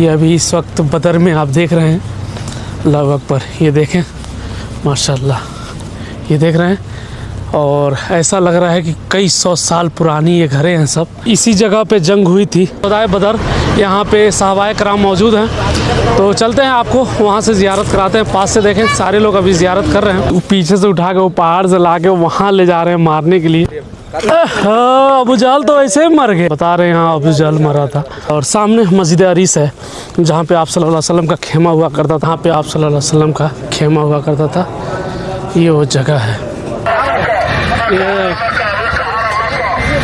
ये अभी इस वक्त बदर में आप देख रहे हैं। अल्लाह अकबर, ये देखें माशाल्लाह, ये देख रहे हैं। और ऐसा लग रहा है कि कई सौ साल पुरानी ये घरें हैं सब। इसी जगह पे जंग हुई थी खुदाए बदर। यहाँ पे सहाबाए कराम मौजूद हैं, तो चलते हैं आपको वहाँ से ज़ियारत कराते हैं। पास से देखें सारे लोग अभी ज़ियारत कर रहे हैं। वो पीछे से उठा के वो पहाड़ से ला के वहाँ ले जा रहे हैं मारने के लिए। अबू जहल तो ऐसे ही मर गए, बता रहे हैं यहाँ अबू जहल मरा था। और सामने मस्जिद अरीस है जहाँ पे आप सल्लल्लाहु अलैहि वसल्लम का खेमा हुआ करता था। यहाँ पे आप सल्लल्लाहु अलैहि वसल्लम का खेमा हुआ करता था। ये वो जगह है।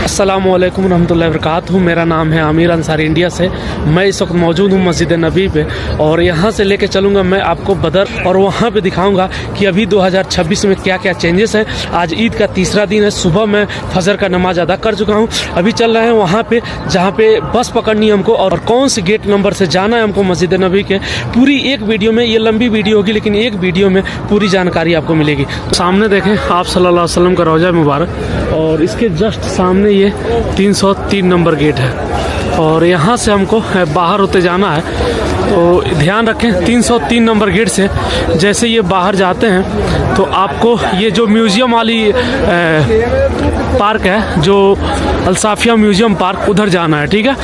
अस्सलामु अलैकुम रहमतुल्लाहि व बरकातहू। मेरा नाम है आमिर अंसारी इंडिया से। मैं इस वक्त मौजूद हूँ मस्जिद नबी पे और यहाँ से लेके चलूँगा मैं आपको बदर और वहाँ पे दिखाऊँगा कि अभी 2026 में क्या क्या चेंजेस है। आज ईद का तीसरा दिन है। सुबह मैं फजर का नमाज अदा कर चुका हूँ। अभी चल रहे हैं वहाँ पे जहाँ पे बस पकड़नी है हमको और कौन से गेट नंबर से जाना है हमको मस्जिद नबी के। पूरी एक वीडियो में, ये लंबी वीडियो होगी लेकिन एक वीडियो में पूरी जानकारी आपको मिलेगी। तो सामने देखें आप सल्लल्लाहु अलैहि वसल्लम का रोज़ा मुबारक और इसके जस्ट सामने ये 303 नंबर गेट है और यहाँ से हमको बाहर होते जाना है। तो ध्यान रखें 303 नंबर गेट से जैसे ये बाहर जाते हैं तो आपको ये जो म्यूज़ियम वाली पार्क है, जो अल्साफिया म्यूज़ियम पार्क, उधर जाना है। ठीक है।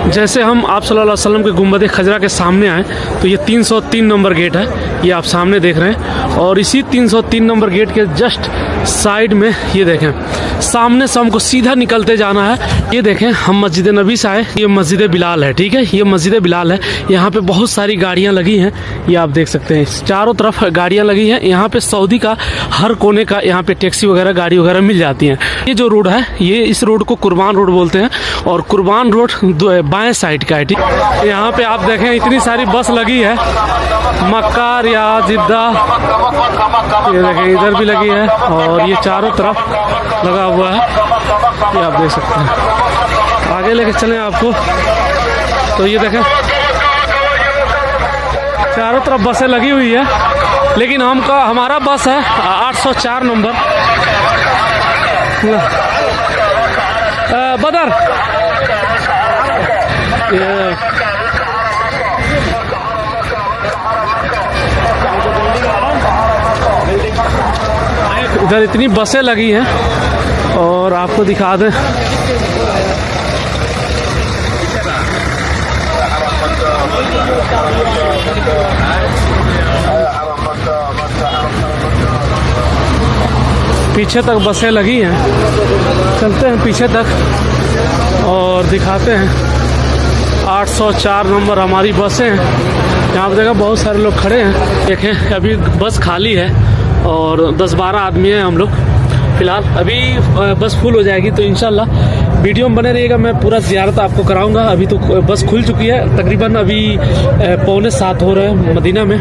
जैसे हम आप सल्लल्लाहु अलैहि वसल्लम के गुंबद खजरा के सामने आए तो ये 303 नंबर गेट है, ये आप सामने देख रहे हैं। और इसी 303 नंबर गेट के जस्ट साइड में ये देखें सामने से हमको सीधा निकलते जाना है। ये देखें हम मस्जिद नबी से आए, ये मस्जिद बिलाल है। ठीक है, ये मस्जिद बिलाल है। यहाँ पे बहुत सारी गाड़ियाँ लगी हैं, ये आप देख सकते हैं। चारों तरफ गाड़ियाँ लगी हैं। यहाँ पे सऊदी का हर कोने का यहाँ पे टैक्सी वगैरह, गाड़ी वगैरह मिल जाती हैं। ये जो रोड है, ये इस रोड को कुर्बान रोड बोलते हैं और कुर्बान रोड बाएं साइड का है। ठीक, यहाँ पे आप देखें इतनी सारी बस लगी है, मक्का, रियाद, जिद्दा, ये देखें इधर भी लगी है और ये चारों तरफ लगा हुआ है, ये आप देख सकते हैं। आगे लेके चलें आपको तो ये देखें चारों तरफ बसें लगी हुई है, लेकिन हमारा बस है 804 नंबर बदर। इधर इतनी बसें लगी हैं और आपको दिखा दें पीछे तक बसें लगी हैं। चलते हैं पीछे तक और दिखाते हैं। 804 नंबर हमारी बसें हैं। यहाँ पर देखा बहुत सारे लोग खड़े हैं। देखें अभी बस खाली है और 10-12 आदमी हैं हम लोग फ़िलहाल। अभी बस फुल हो जाएगी तो इंशाल्लाह वीडियो में बने रहिएगा। मैं पूरा ज़ियारत आपको कराऊंगा। अभी तो बस खुल चुकी है, तकरीबन अभी 6:45 हो रहे हैं मदीना में।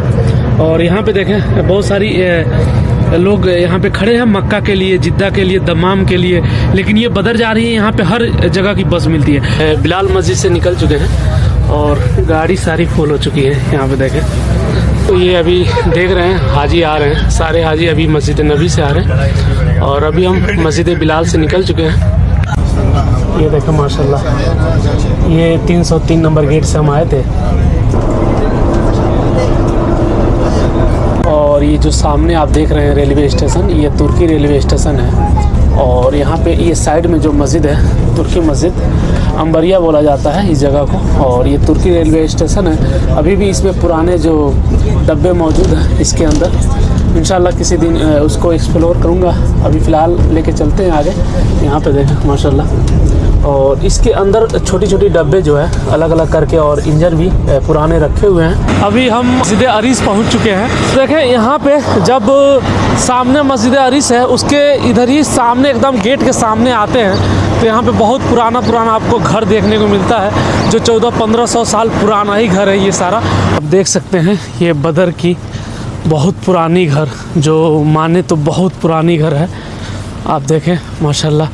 और यहाँ पे देखें बहुत सारी लोग यहाँ पे खड़े हैं मक्का के लिए, जिद्दा के लिए, दमाम के लिए, लेकिन ये बदर जा रही है। यहाँ पे हर जगह की बस मिलती है। बिलाल मस्जिद से निकल चुके हैं और गाड़ी सारी फुल हो चुकी है। यहाँ पे देखें तो ये अभी देख रहे हैं हाजी आ रहे हैं, सारे हाजी अभी मस्जिद नबी से आ रहे हैं और अभी हम मस्जिद बिलाल से निकल चुके हैं। ये देखें माशाल्लाह, ये 303 नंबर गेट से हम आए थे और ये जो सामने आप देख रहे हैं रेलवे स्टेशन, ये तुर्की रेलवे स्टेशन है। और यहाँ पे ये साइड में जो मस्जिद है, तुर्की मस्जिद अंबरिया बोला जाता है इस जगह को। और ये तुर्की रेलवे स्टेशन है। अभी भी इसमें पुराने जो डब्बे मौजूद हैं इसके अंदर। इंशाल्लाह किसी दिन उसको एक्सप्लोर करूँगा। अभी फ़िलहाल लेके चलते हैं आगे। यहाँ पे देखें माशाल्लाह, और इसके अंदर छोटी छोटी डब्बे जो है अलग अलग करके और इंजन भी पुराने रखे हुए हैं। अभी हम मस्जिद अरीस पहुँच चुके हैं। देखें यहाँ पे जब सामने मस्जिद अरीस है, उसके इधर ही सामने एकदम गेट के सामने आते हैं तो यहाँ पे बहुत पुराना आपको घर देखने को मिलता है, जो 1400-1500 साल पुराना ही घर है ये सारा। अब देख सकते हैं ये बदर की बहुत पुरानी घर, जो माने तो बहुत पुरानी घर है। आप देखें माशाल्लाह,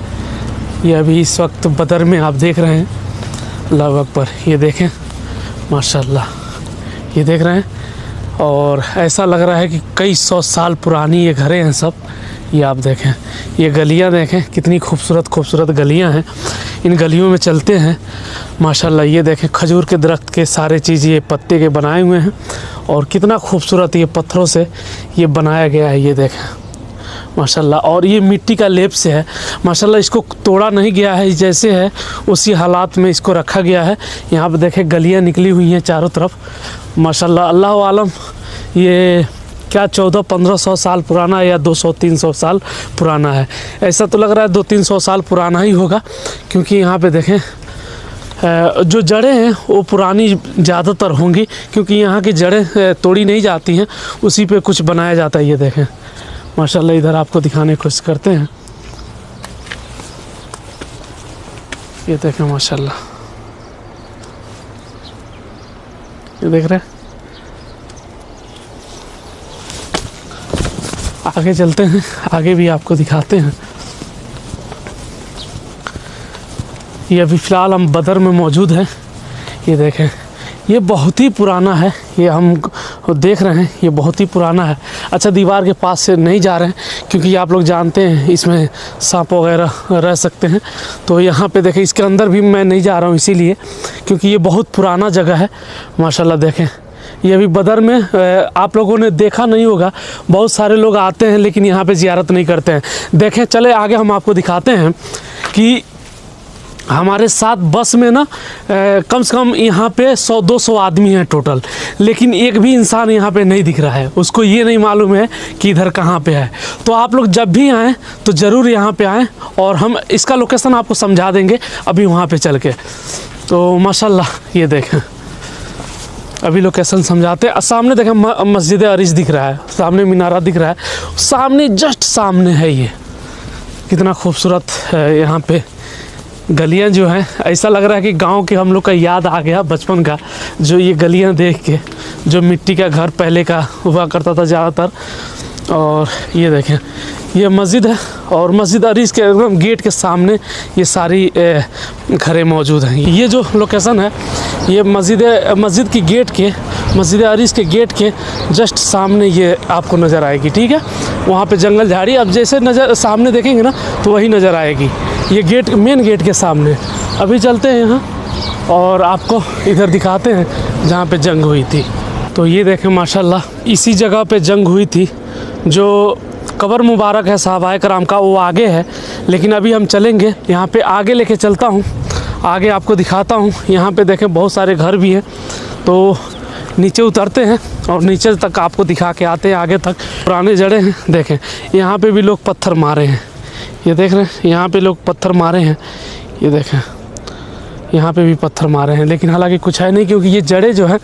ये अभी इस वक्त बदर में आप देख रहे हैं। अल्लाह अकबर, ये देखें माशाल्लाह, ये देख रहे हैं। और ऐसा लग रहा है कि कई सौ साल पुरानी ये घरें हैं सब। ये आप देखें, ये गलियां देखें कितनी खूबसूरत गलियां हैं। इन गलियों में चलते हैं। माशाल्लाह ये देखें खजूर के दरख्त के सारे चीज़ ये पत्ते के बनाए हुए हैं और कितना खूबसूरत ये पत्थरों से ये बनाया गया है। ये देखें माशाल्लाह, और ये मिट्टी का लेप से है माशाल्लाह। इसको तोड़ा नहीं गया है, जैसे है उसी हालात में इसको रखा गया है। यहाँ पे देखें गलियाँ निकली हुई हैं चारों तरफ माशाल्लाह। अल्लाह आलम ये क्या 1400-1500 साल पुराना है या 200-300 साल पुराना है। ऐसा तो लग रहा है 200-300 साल पुराना ही होगा, क्योंकि यहाँ पे देखें जो जड़ें हैं वो पुरानी ज़्यादातर होंगी, क्योंकि यहाँ की जड़ें तोड़ी नहीं जाती हैं, उसी पे कुछ बनाया जाता है। ये देखें माशाल्लाह, इधर आपको दिखाने की कोशिश करते हैं। ये देखें माशाल्लाह, ये देख रहे हैं। आगे चलते हैं, आगे भी आपको दिखाते हैं। ये अभी फ़िलहाल हम बदर में मौजूद हैं। ये देखें ये बहुत ही पुराना है, ये हम देख रहे हैं ये बहुत ही पुराना है। अच्छा दीवार के पास से नहीं जा रहे हैं, क्योंकि आप लोग जानते हैं इसमें सांप वगैरह रह सकते हैं। तो यहाँ पे देखें इसके अंदर भी मैं नहीं जा रहा हूँ, इसीलिए क्योंकि ये बहुत पुराना जगह है माशाल्लाह। देखें ये अभी बदर में आप लोगों ने देखा नहीं होगा, बहुत सारे लोग आते हैं लेकिन यहाँ पे ज़ियारत नहीं करते हैं। देखें चले आगे हम आपको दिखाते हैं कि हमारे साथ बस में ना कम से कम यहाँ पे 100-200 आदमी हैं टोटल, लेकिन एक भी इंसान यहाँ पे नहीं दिख रहा है। उसको ये नहीं मालूम है कि इधर कहाँ पे है। तो आप लोग जब भी आएँ तो ज़रूर यहाँ पे आएँ, और हम इसका लोकेशन आपको समझा देंगे अभी वहाँ पे चल के। तो माशाल्लाह ये देखें अभी लोकेशन समझाते हैं। सामने देखें मस्जिद अरीस दिख रहा है, सामने मीनारा दिख रहा है, सामने जस्ट सामने है। ये कितना खूबसूरत है। यहाँ पे गलियाँ जो हैं ऐसा लग रहा है कि गांव के हम लोग का याद आ गया बचपन का, जो ये गलियाँ देख के, जो मिट्टी का घर पहले का हुआ करता था ज़्यादातर। और ये देखें ये मस्जिद है, और मस्जिद अरीस के एकदम गेट के सामने ये सारी घरें मौजूद हैं। ये जो लोकेशन है ये मस्जिद की गेट के, मस्जिद अरीस के गेट के जस्ट सामने ये आपको नज़र आएगी। ठीक है, वहाँ पे जंगल झाड़ी, अब जैसे नज़र सामने देखेंगे ना तो वही नज़र आएगी। ये गेट मेन गेट के सामने। अभी चलते हैं यहाँ और आपको इधर दिखाते हैं जहाँ पे जंग हुई थी। तो ये देखें माशाल्लाह इसी जगह पे जंग हुई थी। जो कब्र मुबारक है सहाबाए कराम का वो आगे है, लेकिन अभी हम चलेंगे यहाँ पे आगे, लेके चलता हूँ आगे आपको दिखाता हूँ। यहाँ पे देखें बहुत सारे घर भी हैं, तो नीचे उतरते हैं और नीचे तक आपको दिखा के आते हैं आगे तक। पुराने जड़े हैं, देखें यहाँ पे भी लोग पत्थर मारे हैं। ये देख रहे हैं यहाँ पे लोग पत्थर मारे हैं। ये देखें यहाँ पे भी पत्थर मारे हैं, लेकिन हालांकि कुछ है नहीं, क्योंकि ये जड़ें जो है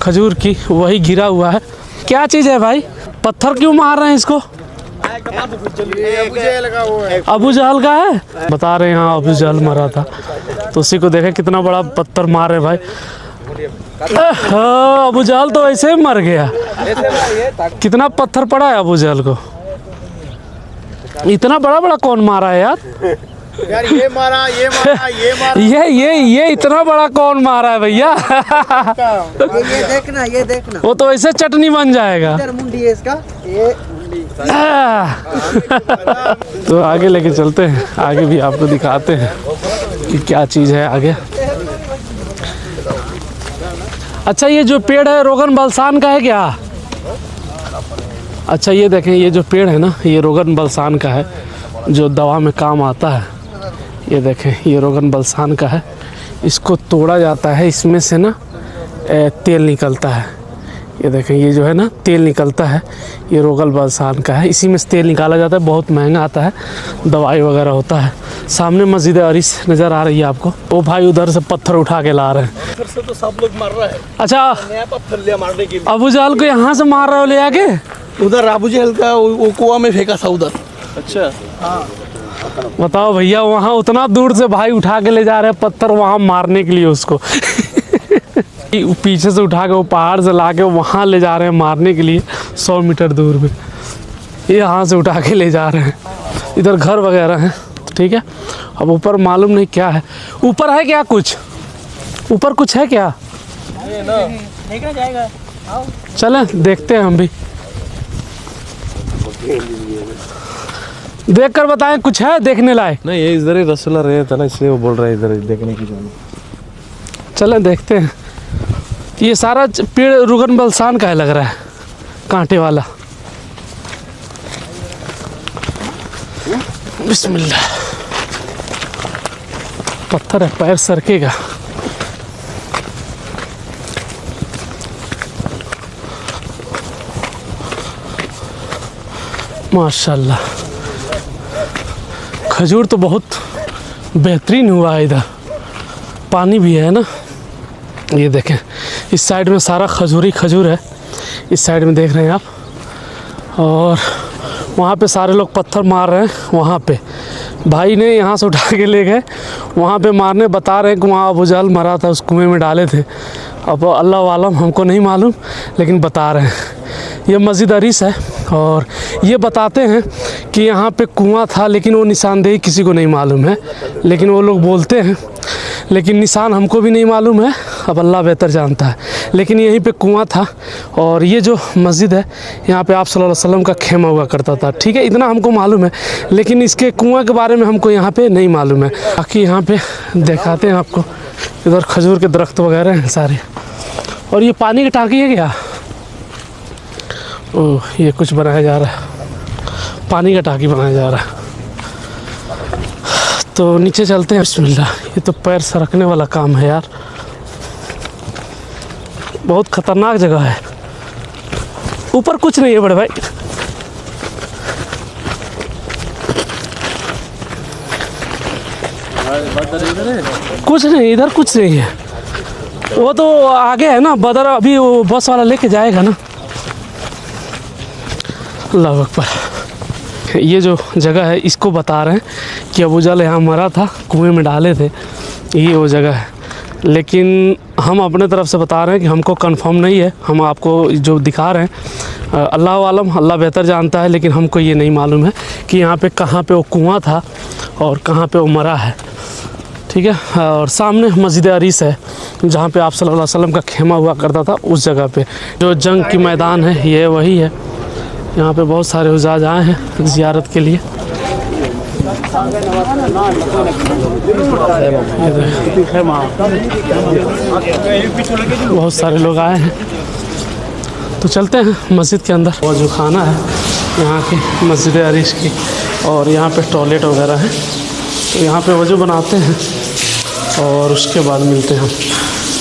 खजूर की वही गिरा हुआ है। क्या चीज़ है भाई, पत्थर क्यों मार रहे हैं इसको? अबू जहल का है, बता रहे हैं यहाँ अबू जहल मरा था, तो उसी को देखें कितना बड़ा पत्थर मार रहे भाई। अबू जहल तो ऐसे ही मर गया। कितना पत्थर पड़ा है अबू जहल को? इतना बड़ा बड़ा कौन मारा है यार? ये मारा, ये मारा, ये मारा। ये इतना बड़ा कौन मारा है भैया? ये देखना, ये देखना, वो तो ऐसे चटनी बन जाएगा। मुंडी है इसका, ये तो आगे लेके चलते हैं, आगे भी आपको दिखाते हैं कि क्या चीज़ है आगे। अच्छा ये जो पेड़ है रोगन बलसान का है क्या? अच्छा ये देखें ये जो पेड़ है ना ये रोगन बलसान का है, जो दवा में काम आता है। ये देखें ये रोगन बलसान का है, इसको तोड़ा जाता है, इसमें से ना तेल निकलता है। ये देखें ये जो है ना तेल निकलता है, ये रोगन बलसान का है, इसी में से तेल निकाला जाता है, बहुत महंगा आता है, दवाई वगैरह होता है। सामने मस्जिद अरीस नज़र आ रही है आपको, वो भाई उधर से पत्थर उठा के ला रहे हैं। फिर से तो सब लोग मार रहा है। अच्छा नया पत्थर लिया मारने के लिए। अबू जहल को यहाँ से मार रहे हो ले आके? उधर अबू जहल का वो कुआं में फेंका था उधर। अच्छा हाँ बताओ भैया, वहाँ उतना दूर से भाई उठा के ले जा रहे हैं पत्थर वहाँ मारने के लिए उसको। पीछे से उठा के वो पहाड़ से ला के वहाँ ले जा रहे हैं मारने के लिए 100 मीटर दूर में। ये यहाँ से उठा के ले जा रहे हैं। इधर घर वगैरह हैं, ठीक है। अब ऊपर मालूम नहीं क्या है, ऊपर है क्या कुछ? ऊपर कुछ है क्या? देखा जाएगा, चलें देखते हैं हम भी। देख कर बताएं, कुछ है देखने लायक? नहीं, ये इधर ही रसोला रहे था ना, इसलिए वो बोल रहा है इधर देखने की जाना। चलें देखते हैं। ये सारा पेड़ रुगन बलसान का है लग रहा है, कांटे वाला। बिस्मिल्लाह। पत्थर है, पैर सरकेगा। माशाल्लाह, खजूर तो बहुत बेहतरीन हुआ है। इधर पानी भी है ना, ये देखें इस साइड में सारा खजूर है, इस साइड में देख रहे हैं आप। और वहाँ पे सारे लोग पत्थर मार रहे हैं। वहाँ पे भाई ने यहाँ से उठा के ले गए, वहाँ पे मारने बता रहे हैं कि वहाँ अबू जहल मरा था, उस कुएं में डाले थे। अब अल्लाह वालम, हमको नहीं मालूम, लेकिन बता रहे हैं। ये मस्जिद अरीस है और ये बताते हैं कि यहाँ पे कुआं था, लेकिन वो निशानदेही किसी को नहीं मालूम है, लेकिन वो लोग बोलते हैं। लेकिन निशान हमको भी नहीं मालूम है, अब अल्लाह बेहतर जानता है। लेकिन यहीं पे कुआं था और ये जो मस्जिद है, यहाँ पे आप सल्लल्लाहु अलैहि वसल्लम का खेमा हुआ करता था। ठीक है, इतना हमको मालूम है, लेकिन इसके कुआं के बारे में हमको यहाँ पे नहीं मालूम है। बाकी यहाँ पे दिखाते हैं आपको, इधर खजूर के दरख्त वगैरह हैं सारे। और ये पानी की टाँकी है क्या? ओह, ये कुछ बनाया जा रहा है, पानी का टाँकी बनाया जा रहा है। तो नीचे चलते हैं। बिस्मिल्लाह। ये तो पैर सरकने वाला काम है यार, बहुत ख़तरनाक जगह है। ऊपर कुछ नहीं है बड़े भाई। कुछ नहीं, इधर कुछ नहीं है। वो तो आगे है ना बदर, अभी वो बस वाला लेके जाएगा ना। अल्लाह अकबर। ये जो जगह है इसको बता रहे हैं कि अबू जहल यहाँ मरा था, कुएं में डाले थे, ये वो जगह है। लेकिन हम अपने तरफ से बता रहे हैं कि हमको कंफर्म नहीं है, हम आपको जो दिखा रहे हैं अल्लाह आलम, अल्लाह बेहतर जानता है। लेकिन हमको ये नहीं मालूम है कि यहाँ पे कहाँ पे वो कुआं था और कहाँ पे वो मरा है। ठीक है, और सामने मस्जिद अरीस है, जहाँ पे आप सल्लल्लाहु अलैहि वसल्लम का खेमा हुआ करता था। उस जगह पे जो जंग की मैदान है, ये वही है। यहाँ पे बहुत सारे हुज्जाज आए हैं ज़ियारत के लिए। बहुत सारे लोग आए हैं। तो चलते हैं मस्जिद के अंदर। वो जो खाना है यहाँ की मस्जिद अरीस की, और यहाँ पे टॉयलेट वगैरह है। तो यहाँ पे वजू बनाते हैं और उसके बाद मिलते हैं हम।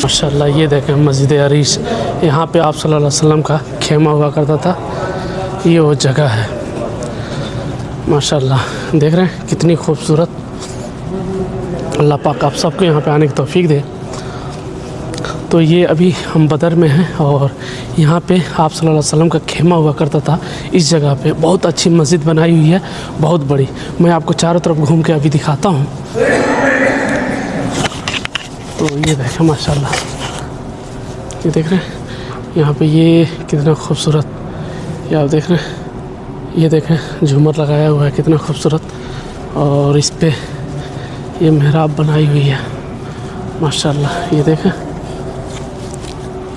माशाल्लाह, ये देखें मस्जिद अरीस, यहाँ पे आप सल्लल्लाहु अलैहि वसल्लम का खेमा हुआ करता था। ये वो जगह है। माशाल्लाह, देख रहे हैं कितनी खूबसूरत। अल्लाह पाक आप सबको यहाँ पे आने की तौफीक दे। तो ये अभी हम बदर में हैं और यहाँ पे आप सल्लल्लाहु अलैहि वसल्लम का खेमा हुआ करता था। इस जगह पे बहुत अच्छी मस्जिद बनाई हुई है, बहुत बड़ी। मैं आपको चारों तरफ घूम के अभी दिखाता हूँ। तो ये देखें माशाल्लाह, ये देख रहे हैं यहाँ पे ये कितना खूबसूरत। ये आप देख रहे हैं, ये देखें झूमर लगाया हुआ है, कितना खूबसूरत। और इस पे ये मेहराब बनाई हुई है माशाल्लाह। ये देखें,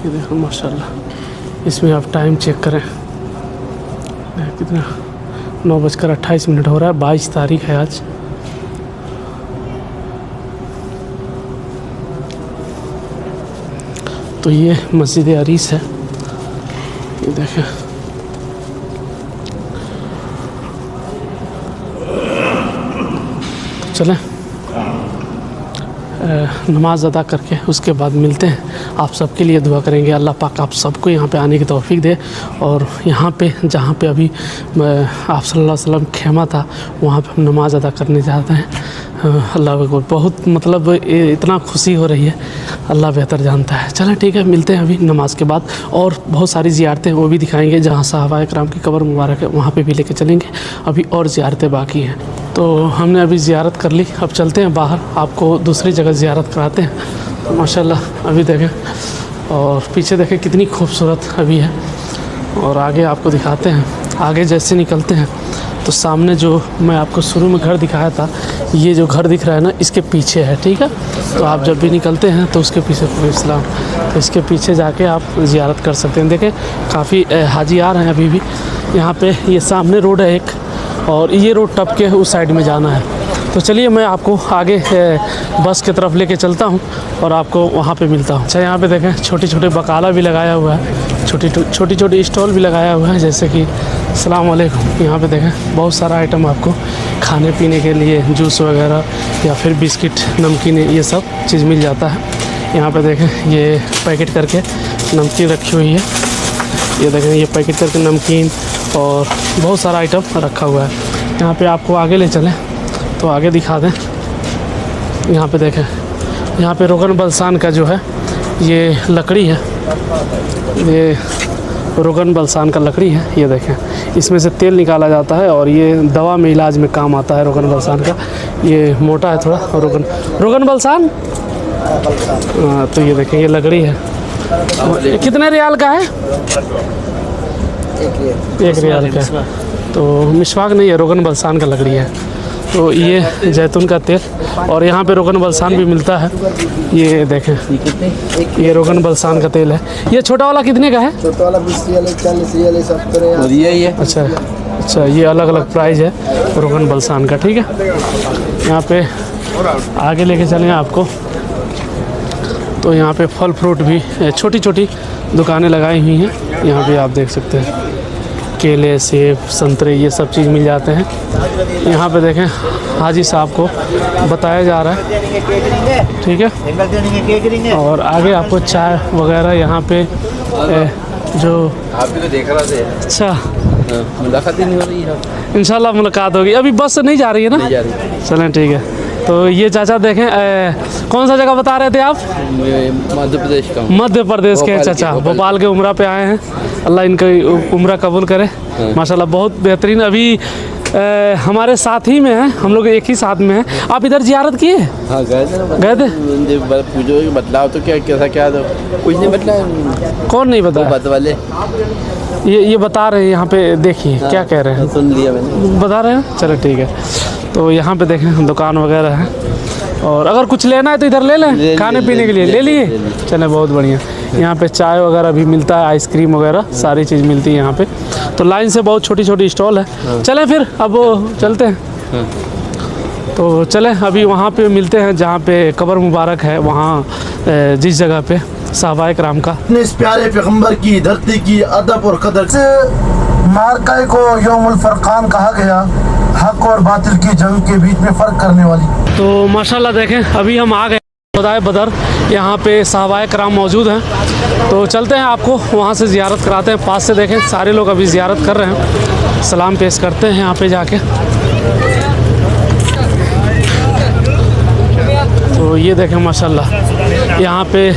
ये देखो माशाल्लाह। इसमें आप टाइम चेक करें, कितना 9:28 हो रहा है। 22 तारीख है आज। तो ये मस्जिद अरीस है, ये देखें। चलें नमाज़ अदा करके उसके बाद मिलते हैं। आप सबके लिए दुआ करेंगे, अल्लाह पाक आप सबको यहाँ पे आने की तौफीक दे। और यहाँ पे जहाँ पे अभी आप सल्लल्लाहु अलैहि वसल्लम खेमा था, वहाँ पे हम नमाज़ अदा करने जाते हैं। अल्लाह को बहुत मतलब इतना खुशी हो रही है, अल्लाह बेहतर जानता है। चलें ठीक है, मिलते हैं अभी नमाज के बाद। और बहुत सारी ज़ियारतें वो भी दिखाएंगे, जहाँ सहाबा इकराम की कब्र मुबारक है वहाँ पे भी लेके चलेंगे। अभी और ज़ियारतें बाकी हैं। तो हमने अभी ज़ियारत कर ली, अब चलते हैं बाहर, आपको दूसरी जगह ज़ियारत कराते हैं। तो माशाल्लाह अभी देखें, और पीछे देखें कितनी खूबसूरत अभी है। और आगे आपको दिखाते हैं। आगे जैसे निकलते हैं तो सामने जो मैं आपको शुरू में घर दिखाया था, ये जो घर दिख रहा है ना, इसके पीछे है। ठीक है, तो आप जब भी निकलते हैं तो उसके पीछे इस्लाम, तो इसके पीछे जाके आप ज़ियारत कर सकते हैं। देखें काफ़ी हाजी आ रहे हैं अभी भी यहाँ पे। ये सामने रोड है एक, और ये रोड टप के उस साइड में जाना है। तो चलिए मैं आपको आगे बस की तरफ लेके चलता हूँ और आपको वहाँ पे मिलता हूँ। अच्छा, यहाँ पे देखें छोटे छोटे बकाला भी लगाया हुआ है, छोटी छोटी स्टॉल भी लगाया हुआ है, जैसे कि अस्सलाम वालेकुम। यहाँ पे देखें बहुत सारा आइटम आपको खाने पीने के लिए, जूस वगैरह या फिर बिस्किट, नमकीन, ये सब चीज़ मिल जाता है। यहाँ पे देखें ये पैकेट करके नमकीन रखी हुई है, ये देखें ये पैकेट करके नमकीन और बहुत सारा आइटम रखा हुआ है। यहाँ पे आपको आगे ले चलें तो आगे दिखा दें। यहाँ पे देखें, यहाँ पे रोगन बलसान का जो है ये लकड़ी है, ये रोगन बलसान का लकड़ी है। ये देखें इसमें से तेल निकाला जाता है और ये दवा में, इलाज में काम आता है रोगन बलसान का। ये मोटा है थोड़ा रोगन बलसान। तो ये देखें ये लकड़ी है, कितने रियाल का है? 1 रियाल का। तो मिसवाक नहीं है, रोगन बलसान का लकड़ी है। तो ये जैतून का तेल, और यहाँ पे रोगन बलसान भी मिलता है। ये देखें ये रोगन बलसान का तेल है। ये छोटा वाला कितने का है? छोटा वाला 20 रियाल, 40 रियाल, सब तरह और ये अच्छा, ये अलग अलग प्राइस है रोगन बलसान का, ठीक है। यहाँ पे आगे लेके चलें आपको, तो यहाँ पे फल फ्रूट भी छोटी छोटी दुकानें लगाई हुई हैं। यहाँ पे आप देख सकते हैं केले, सेब, संतरे, ये सब चीज़ मिल जाते हैं। यहाँ पे देखें हाजी साहब को बताया जा रहा है, ठीक है। और आगे आपको चाय वगैरह यहाँ पे जो आप भी तो देख रहा थे। अच्छा, मुलाकात ही नहीं हो रही है। इंशाल्लाह मुलाकात होगी। अभी बस नहीं जा रही है ना? नहीं जा रही। चलें ठीक है। तो ये चाचा देखें, कौन सा जगह बता रहे थे आप? मध्य प्रदेश का। मध्य प्रदेश के चाचा, भोपाल के उम्रा पे आए हैं। अल्लाह इनकी उम्रा कबूल करे। माशाल्लाह बहुत बेहतरीन। अभी हमारे साथ ही में है, हम लोग एक ही साथ में हैं। आप इधर जियारत किए? हाँ गए थे। पूछो बतलाओ तो क्या तो कुछ नहीं बतलाया। कौन नहीं बता? बात वाले ये बता रहे हैं। यहाँ पे देखिए क्या कह रहे हैं, सुन लिया मैंने, बता रहे हैं। चलो ठीक है। तो यहाँ पे देखें दुकान वगैरह है, और अगर कुछ लेना है तो इधर ले लें, खाने पीने के लिए ले लिए। चले बहुत बढ़िया। यहाँ पे चाय वगैरह भी मिलता है, आइसक्रीम वगैरह सारी चीज़ मिलती है यहाँ पे। तो लाइन से बहुत छोटी छोटी स्टॉल है। चलें फिर अब चलते हैं। तो चलें अभी वहाँ पे मिलते हैं जहाँ पे कब्र मुबारक है, वहाँ जिस जगह पे साहबाए कराम का, इस प्यारे पैगंबर की धरती की अदब और कदर से मार्का को यौमुल फरकान कहा गया, हक और बातिल की जंग के बीच में फ़र्क करने वाली। तो माशाल्लाह देखें अभी हम आ गए खुदाए बदर, यहाँ पे साहबाए कराम मौजूद हैं। तो चलते हैं, आपको वहाँ से ज़ियारत कराते हैं। पास से देखें सारे लोग अभी ज़ियारत कर रहे हैं, सलाम पेश करते हैं यहाँ पे जाके। तो ये देखें माशाल्लाह यहाँ पे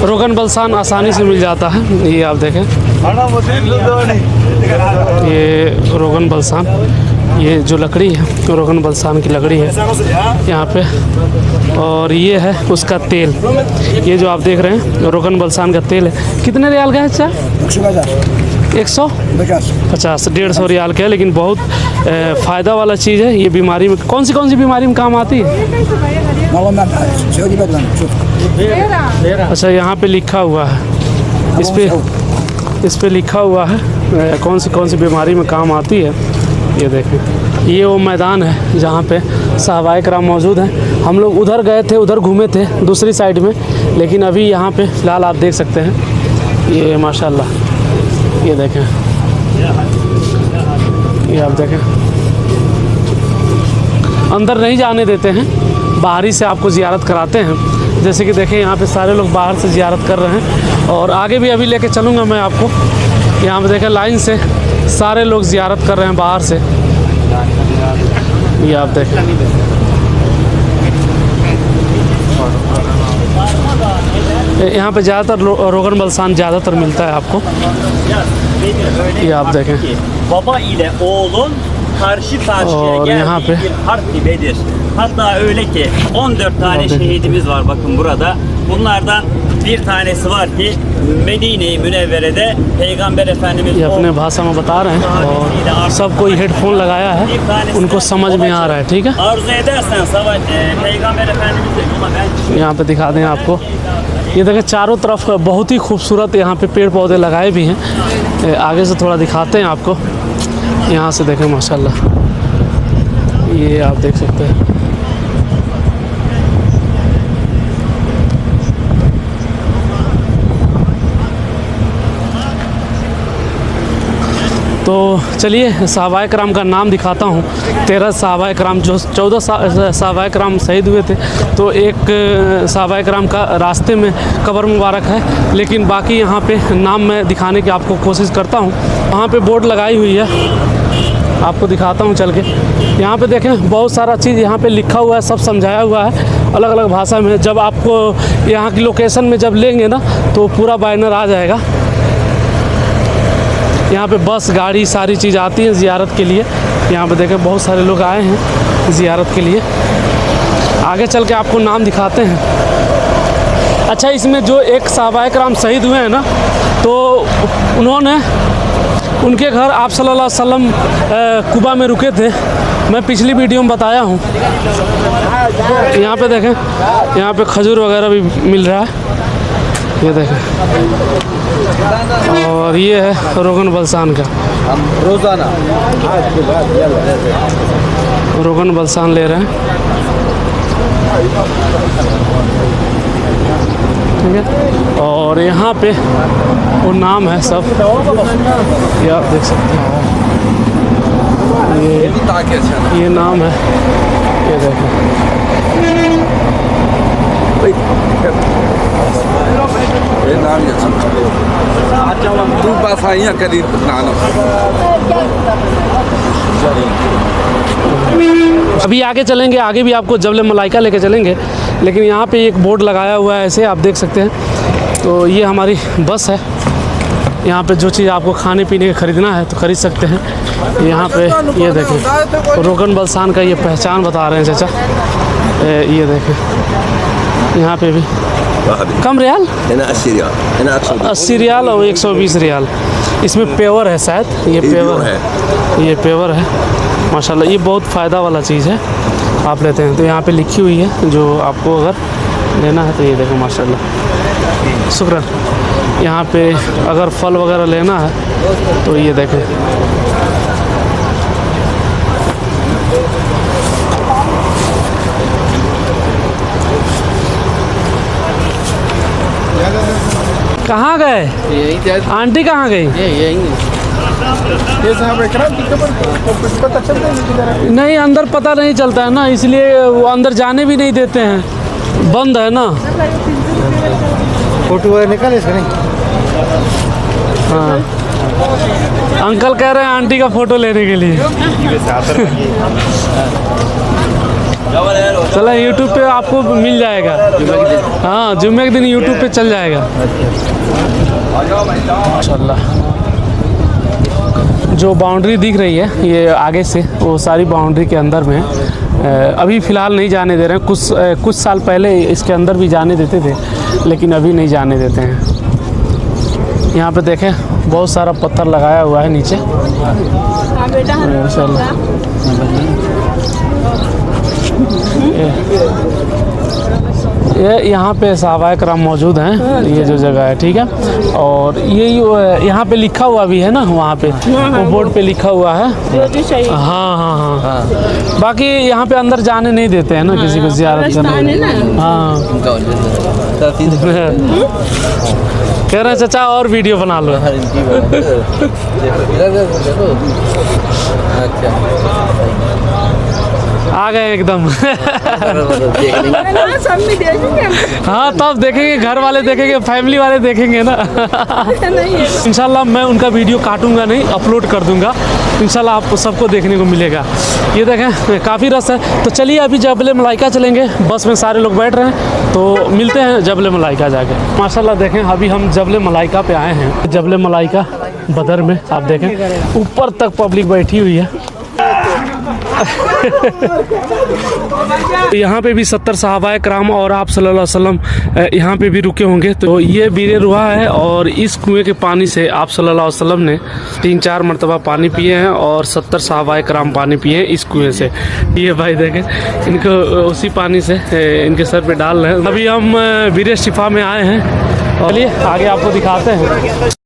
रोगन बलसान आसानी से मिल जाता है। ये आप देखें ये रोगन बलसान, ये जो लकड़ी है तो रोगन बलसान की लकड़ी है यहाँ पे। और ये है उसका तेल, ये जो आप देख रहे हैं रोगन बलसान का तेल है। कितने रियाल का है चाचा? 150, 150 रियाल का है, लेकिन बहुत फ़ायदा वाला चीज़ है। ये बीमारी में कौन सी बीमारी में काम आती है? अच्छा, यहाँ पे लिखा हुआ है, इस पे लिखा हुआ है कौन सी बीमारी में काम आती है। ये देखें ये वो मैदान है जहाँ पे साहबाए कराम मौजूद हैं। हम लोग उधर गए थे, उधर घूमे थे दूसरी साइड में, लेकिन अभी यहाँ पे फ़िलहाल आप देख सकते हैं ये माशाल्लाह। ये देखें, ये आप देखें अंदर नहीं जाने देते हैं, बाहरी से आपको ज़ियारत कराते हैं। जैसे कि देखें यहाँ पे सारे लोग बाहर से ज़ियारत कर रहे हैं, और आगे भी अभी लेके चलूँगा मैं आपको। यहाँ पे देखें लाइन से सारे लोग ज़ियारत कर रहे हैं बाहर से। ये आप देखें यहाँ पे ज़्यादातर रोगन बलसान ज़्यादातर मिलता है आपको। ये आप देखें baba ile oğlun karşı karşıya और यहाँ पे geldiği bir harp gibidir. Hatta öyle ki 14 tane şehidimiz var bakın burada. Bunlardan bir tanesi var ki Medine-i Münevvere'de Peygamber Efendimiz ये अपने भाषा में बता रहे हैं, और सब कोई हेडफोन लगाया है, उनको समझ में आ रहा है। ठीक है, arzu edersen savaş Peygamber Efendimiz'e ama ben यहाँ पे दिखा दें आपको। ये देखें चारों तरफ बहुत ही खूबसूरत यहाँ पे पेड़ पौधे लगाए भी हैं। आगे से थोड़ा दिखाते हैं आपको, यहाँ से देखें माशाल्लाह। ये आप देख सकते हैं। तो चलिए सहाबाए कराम का नाम दिखाता हूँ। 13 सहाबाए कराम, जो 14 सहाबाए कराम शहीद हुए थे, तो एक सहाबाए कराम का रास्ते में कब्र मुबारक है, लेकिन बाकी यहाँ पे नाम मैं दिखाने की आपको कोशिश करता हूँ। वहाँ पे बोर्ड लगाई हुई है, आपको दिखाता हूँ चल के। यहाँ पे देखें बहुत सारा चीज़ यहाँ पे लिखा हुआ है, सब समझाया हुआ है अलग अलग भाषा में। जब आपको यहाँ की लोकेशन में जब लेंगे ना तो पूरा बैनर आ जाएगा। यहाँ पे बस गाड़ी सारी चीज़ आती है ज़ियारत के लिए। यहाँ पे देखें बहुत सारे लोग आए हैं ज़ियारत के लिए। आगे चल के आपको नाम दिखाते हैं। अच्छा, इसमें जो एक सहाबाए कराम शहीद हुए हैं ना, तो उन्होंने उनके घर आप सल्लल्लाहु अलैहि वसल्लम कुबा में रुके थे। मैं पिछली वीडियो में बताया हूँ। यहाँ पे देखें, यहाँ पे खजूर वगैरह भी मिल रहा है, ये देखें। और ये है रोगन बलसान का, हम रोज़ाना रोगन बलसान ले रहे हैं, ठीक है। और यहाँ पे वो नाम है सब, ये आप देख सकते हैं। ये नाम है, ये देखें। तू बस आइया करी नानो। अभी आगे चलेंगे, आगे भी आपको जबल मलाइका लेके चलेंगे, लेकिन यहाँ पे एक बोर्ड लगाया हुआ है ऐसे, आप देख सकते हैं। तो ये हमारी बस है। यहाँ पे जो चीज़ आपको खाने पीने का ख़रीदना है तो ख़रीद सकते हैं। यहाँ पे ये देखें, रोगन बलसान का ये पहचान बता रहे हैं चाचा। ये देखें, यहाँ पे भी कम रियाल, 80 रियाल और 120 रियाल। इसमें पेवर है शायद, ये पेवर है, ये पेवर है माशाल्लाह। ये बहुत फ़ायदा वाला चीज़ है, आप लेते हैं तो यहाँ पे लिखी हुई है जो आपको अगर लेना है तो ये देखो माशाल्लाह। शुक्र। यहाँ पे अगर फल वगैरह लेना है तो ये देखें, कहाँ गए आंटी, कहाँ गई? नहीं, अंदर पता नहीं चलता है ना, इसलिए वो अंदर जाने भी नहीं देते हैं, बंद है ना। फोटो निकाले इसका नहीं। हाँ, अंकल कह रहे हैं आंटी का फ़ोटो लेने के लिए। चला यूट्यूब पे आपको मिल जाएगा। हाँ, जुम्मे के दिन यूट्यूब पे चल जाएगा माशाल्लाह। जो बाउंड्री दिख रही है ये आगे से, वो सारी बाउंड्री के अंदर में अभी फ़िलहाल नहीं जाने दे रहे हैं। कुछ साल पहले इसके अंदर भी जाने देते थे, लेकिन अभी नहीं जाने देते हैं। यहाँ पे देखें बहुत सारा पत्थर लगाया हुआ है नीचे माशाल्लाह। ये यहाँ पे सहाबाए कराम मौजूद हैं, ये जो जगह है, ठीक है। और ये यहाँ पे लिखा हुआ भी है ना, वहाँ पे वो बोर्ड पे लिखा हुआ है। हाँ हाँ हाँ हाँ। बाकी यहाँ पे अंदर जाने नहीं देते हैं ना किसी को ज़ियारत करने। हाँ, कह रहे हैं चाचा और वीडियो बना लो। आ गए एकदम। हाँ, तब देखेंगे, घर वाले देखेंगे, फैमिली वाले देखेंगे ना। इंशाल्लाह मैं उनका वीडियो काटूंगा नहीं, अपलोड कर दूंगा। इंशाल्लाह आपको सबको देखने को मिलेगा। ये देखें काफ़ी रस है। तो चलिए अभी जबल मलाइका चलेंगे, बस में सारे लोग बैठ रहे हैं, तो मिलते हैं जबल मलाइका जाके। माशाल्लाह देखें अभी हम जबल मलाइका पे आए हैं। जबल मलाइका बदर में आप देखें ऊपर तक पब्लिक बैठी हुई है। यहाँ पे भी 70 सहाबाए कराम और आप सल्लल्लाहु अलैहि वसल्लम यहाँ पे भी रुके होंगे। तो ये बीरे रुआ है और इस कुएं के पानी से आप सल्लल्लाहु अलैहि वसल्लम ने 3-4 मरतबा पानी पिए हैं और 70 सहाबाए कराम पानी पिए हैं इस कुएं से। ये भाई देखें, इनको उसी पानी से इनके सर पे डाल रहे हैं। अभी हम बीरे शिफा में आए हैं और चलिए आगे आपको दिखाते हैं।